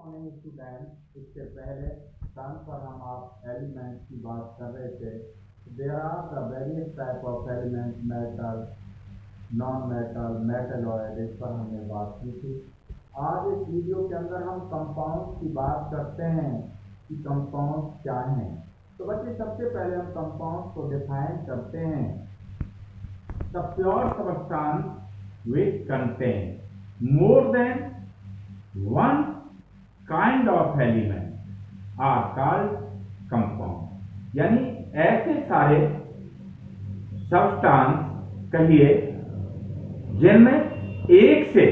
Morning student. इससे पहले term पर हम आप एलिमेंट की बात कर रहे थे। There are the various type of element, metal, non metal, metalloid, इस पर हमने बात की थी। आज इस वीडियो के अंदर हम कंपाउंड की बात करते हैं कि कंपाउंड क्या हैं। तो बच्चे सबसे पहले हम कंपाउंड को डिफाइन करते हैं। The pure substance which contain more than one kind of element are called compound। यानी ऐसे सारे सब्सटेंस कहिए जिनमें एक से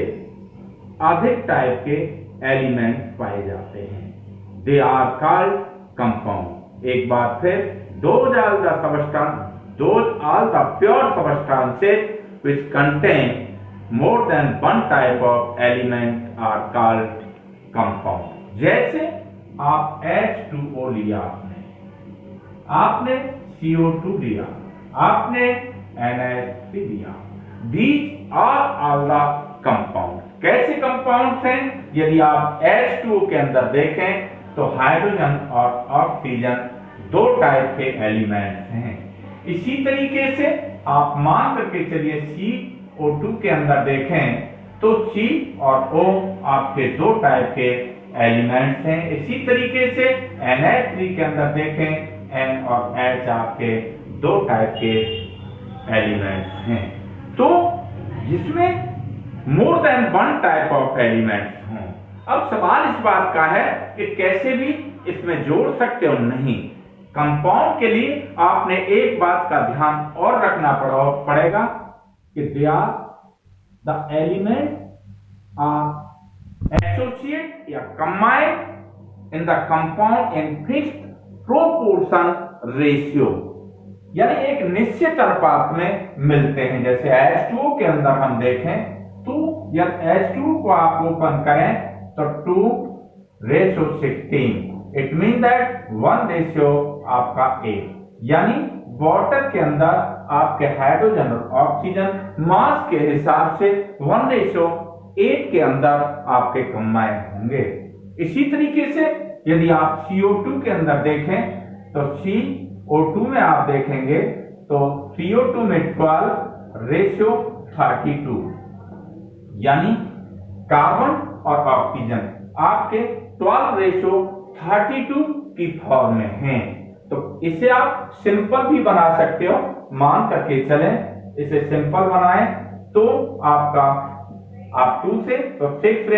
अधिक टाइप के एलिमेंट पाए जाते हैं, दे आर कॉल्ड कंपाउंड। एक बार फिर, those are the substance, those are the pure substances which contain more than one type of element are called compound। जैसे आप H2O लिया, आपने CO2 लिया, आपने NH3 लिया, these are all the compound। कैसे कंपाउंड हैं? यदि आप H2O के अंदर देखें तो हाइड्रोजन और ऑक्सीजन दो टाइप के एलिमेंट्स हैं। इसी तरीके से आप मान करके चलिए CO2 के अंदर देखें तो C और O आपके दो टाइप के एलिमेंट्स हैं। इसी तरीके से NH3 के अंदर देखें, N और H आपके दो टाइप के एलिमेंट्स हैं। तो जिसमें more than one type of elements हों। अब सवाल इस बात का है कि कैसे भी इसमें जोड़ सकते हो नहीं। कंपाउंड के लिए आपने एक बात का ध्यान और रखना पड़ेगा कि they are the element are associate या combined in the compound in fixed proportion ratio, यानी एक निश्चित अनुपात में मिलते हैं। जैसे H2O के अंदर हम देखें तो यदि H2O को आप ओपन करें तो 2:16, इट मीन दैट 1 रेशियो आपका 8, यानी वाटर के अंदर आपके हाइड्रोजन और ऑक्सीजन मास के हिसाब से 1:8 के अंदर आपके कंबाइन होंगे। इसी तरीके से यदि आप CO2 के अंदर देखें तो CO2 में आप देखेंगे तो CO2 में 12:32, यानी कार्बन और ऑक्सीजन आपके 12:32 की फॉर्म में हैं। तो इसे आप सिंपल भी बना सकते हो, मान करके चलें। इसे सिंपल बनाएं तो आपका आप 2 से तो 6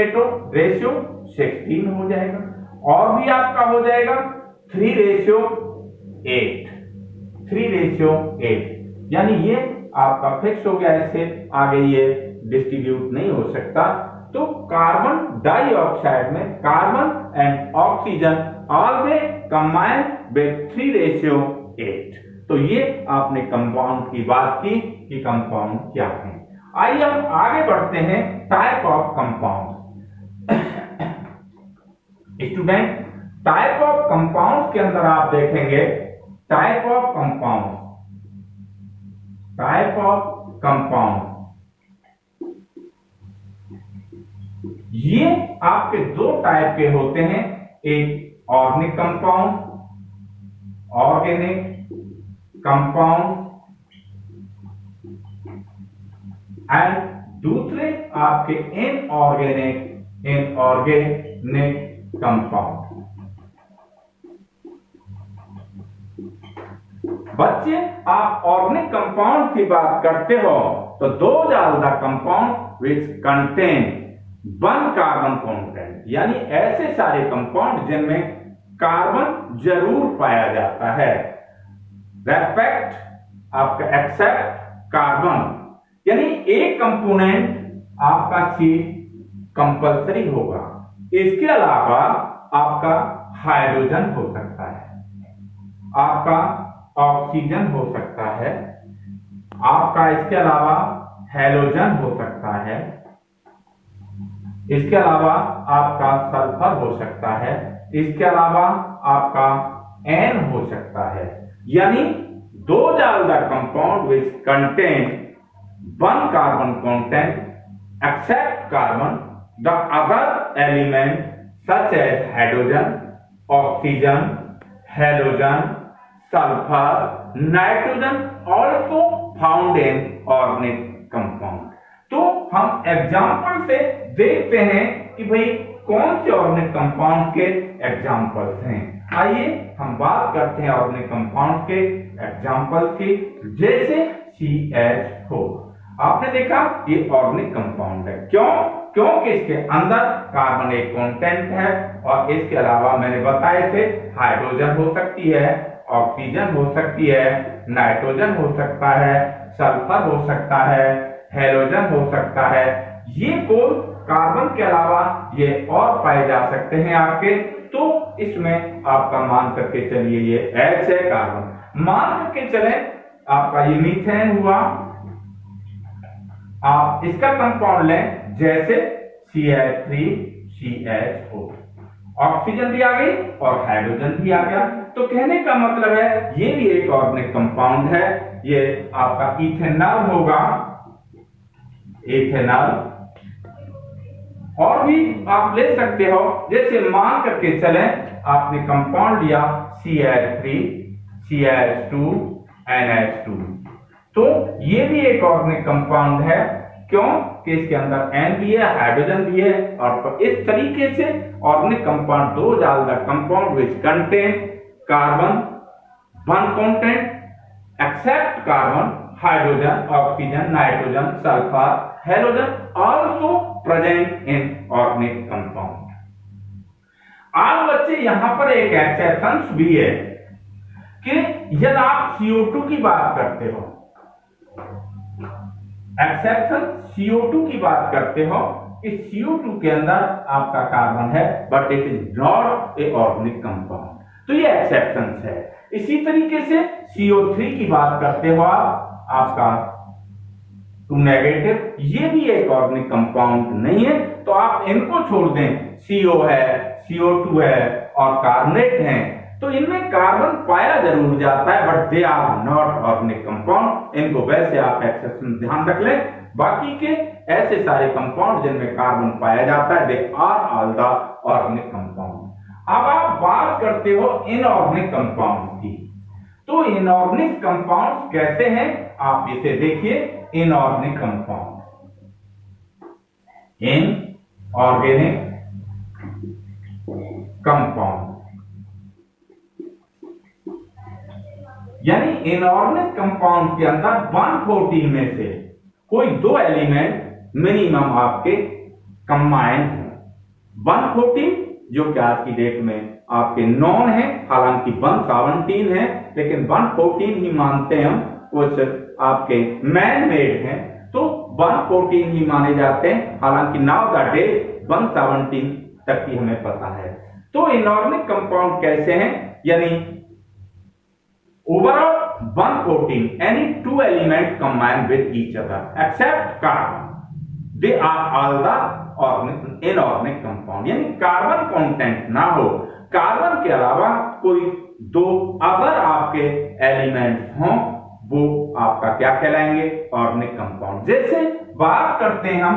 रेशियो 16 हो जाएगा, और भी आपका हो जाएगा 3:8, 3:8, यानी ये आपका फिक्स हो गया। इससे आगे ये डिस्ट्रीब्यूट नहीं हो सकता। तो कार्बन डाइऑक्साइड में carbon and oxygen always combine with 3:8। तो ये आपने कंपाउंड की बात की कि कंपाउंड क्या है। आइए हम आगे बढ़ते हैं type of compound. Student, type of compound के अंदर आप देखेंगे type of compound, type of compound, ये आपके दो टाइप के होते हैं। एक organic compound, organic compound, and दूसरे आपके इनऑर्गेनिक कंपाउंड। बच्चे, आप ऑर्गेनिक कंपाउंड की बात करते हो तो those are the compound which contain one carbon content, यानी ऐसे सारे कंपाउंड जिनमें कार्बन जरूर पाया जाता है। रेस्पेक्ट आपका एक्सेप्ट कार्बन, यानी एक कंपोनेंट आपका C कंपल्सरी होगा। इसके अलावा आपका हाइड्रोजन हो सकता है, आपका ऑक्सीजन हो सकता है, आपका इसके अलावा हैलोजन हो सकता है, इसके अलावा आपका सल्फर हो सकता है, इसके अलावा आपका N हो सकता है। यानी those are the compound which contain one carbon content except carbon, the other element such as hydrogen, oxygen, halogen, sulfur, nitrogen also found in organic compound। तो हम एग्जाम्पल से देखते हैं कि भाई कौन से ऑर्गेनिक कंपाउंड के एग्जाम्पल्स हैं। आइए हम बात करते हैं ऑर्गेनिक कंपाउंड के एग्जाम्पल्स की, जैसे CH4। आपने देखा ये ऑर्गेनिक कंपाउंड है, क्योंकि इसके अंदर कार्बन एक कंटेंट है, और इसके अलावा मैंने बताए थे हाइड्रोजन हो सकती है, ऑक्सीजन हो सकती है, नाइट्रोजन हो सकता है, सल्फर हो सकता है, हेलोजन हो सकता है। ये कोड कार्बन के अलावा ये और पाए जा सकते हैं आपके। तो इसमें आपका मान करके चलिए ये H है, कार्बन मान करके चले आपका ये मीथेन हुआ। आप इसका कंपाउंड लें जैसे CH3CHO, ऑक्सीजन भी आ गई और हाइड्रोजन भी आ गया। तो कहने का मतलब है ये भी एक ऑर्गेनिक कंपाउंड है। ये आपका इथेनॉल होगा, इथेनॉल। और भी आप ले सकते हो, जैसे मान करके चलें आपने कंपाउंड लिया CH3 CH2 NH2, तो ये भी एक ऑर्गेनिक कंपाउंड है, क्यों कि इसके अंदर N भी है, हाइड्रोजन भी है। और इस तरीके से ऑर्गेनिक कंपाउंड दो जाल the compound which contain carbon one content except carbon, hydrogen, oxygen, nitrogen, sulphur, halogen also present in organic compound। अब बच्चे यहां पर एक एक्सेप्शन भी है कि यदि आप CO2 की बात करते हो, एक्सेप्शन CO2 की बात करते हो, इस CO2 के अंदर आपका कार्बन है but it is not a organic compound, तो ये एक्सेप्शन है। इसी तरीके से CO3 की बात करते हो आप, आपका टू नेगेटिव, ये भी एक ऑर्गेनिक कंपाउंड नहीं है, तो आप इनको छोड़ दें। CO है, CO2 है और कार्बोनेट है, तो इनमें कार्बन पाया जरूर जाता है but they are not organic compound. इनको वैसे आप एक्सेप्शन ध्यान रख लें। बाकी के ऐसे सारे कंपाउंड जिनमें कार्बन पाया जाता है they are all the organic compound. अब आप बात करते हो इनऑर्गेनिक कंपाउंड की, तो इनऑर्गेनिक कंपाउंड कैसे हैं आप इसे देखिए। इनऑर्गेनिक कंपाउंड, इनऑर्गेनिक कंपाउंड यानी इनऑर्गेनिक कंपाउंड के अंदर 114 में से कोई दो एलिमेंट मिनिमम आपके कंबाइन हो। 114 जो कि आज की डेट में आपके नॉन है, हालांकि 117 है, लेकिन 114 ही मानते हैं हम। कुछ आपके मैन मेड हैं तो 114 ही माने जाते हैं, हालांकि नाउ द डे 117 तक की हमें पता है। तो इनऑर्गेनिक कंपाउंड कैसे हैं, यानी overall 114 any two element combine with each other except carbon, they are all the inorganic compound। यानी कार्बन कंटेंट ना हो, कार्बन के अलावा कोई दो अगर आपके एलिमेंट हों, वो आपका क्या कहलाएंगे, ऑर्गेनिक कंपाउंड। जैसे बात करते हैं हम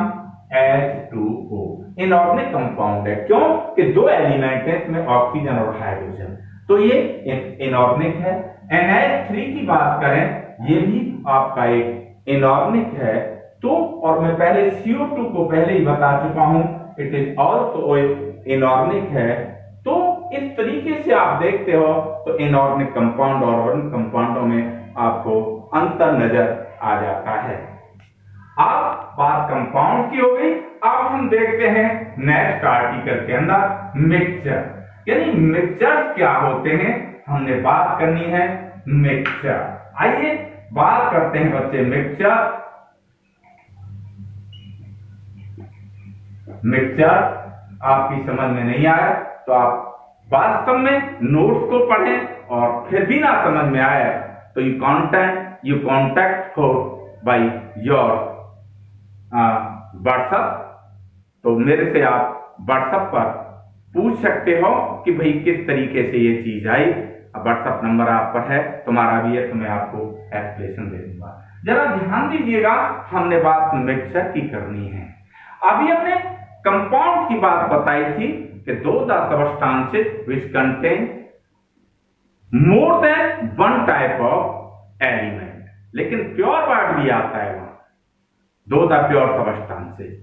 H2O, इनऑर्गेनिक कंपाउंड है, क्यों कि दो एलिमेंट है, इसमें ऑक्सीजन और हाइड्रोजन, तो ये इनऑर्गेनिक है। NH3 की बात करें, ये भी आपका एक इनऑर्गेनिक है। तो और मैं पहले CO2 को पहले ही बता चुका हूं, इट इज ऑल्सो इनऑर्गेनिक है। तो इस तरीके से आप देखते हो तो इनऑर्गेनिक कंपाउंड और ऑर्गेनिक कंपाउंडों में आपको अंतर नजर आ जाता है। अब बात कंपाउंड की हो गई, अब हम देखते हैं नेक्स्ट आर्टिकल के अंदर मिक्सचर, यानी मिक्सचर क्या होते हैं, हमने बात करनी है मिक्सचर। आइए बात करते हैं बच्चे मिक्सचर। मिक्सचर आपकी समझ में नहीं आया तो आप वास्तव में नोट्स को पढ़ें, और फिर भी ना समझ में आया तो यू कॉन्टैक्ट हो बाय योर व्हाट्सएप। तो मेरे से आप व्हाट्सएप पर पूछ सकते हो कि भाई किस तरीके से ये चीज आई। व्हाट्सएप नंबर आप पर है, तुम्हारा भी है, तो मैं आपको एक्सप्लेनेशन दे दूंगा। जरा ध्यान दीजिएगा, हमने बात मिक्सचर की करनी है। अभी हमने कंपाउंड की बात बताई थी, कि those are substances which contain more than one type of element, लेकिन प्योर वर्ड भी आता है वहां, those are pure substances।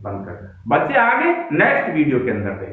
बंद कर बच्चे, आगे नेक्स्ट वीडियो के अंदर देखें।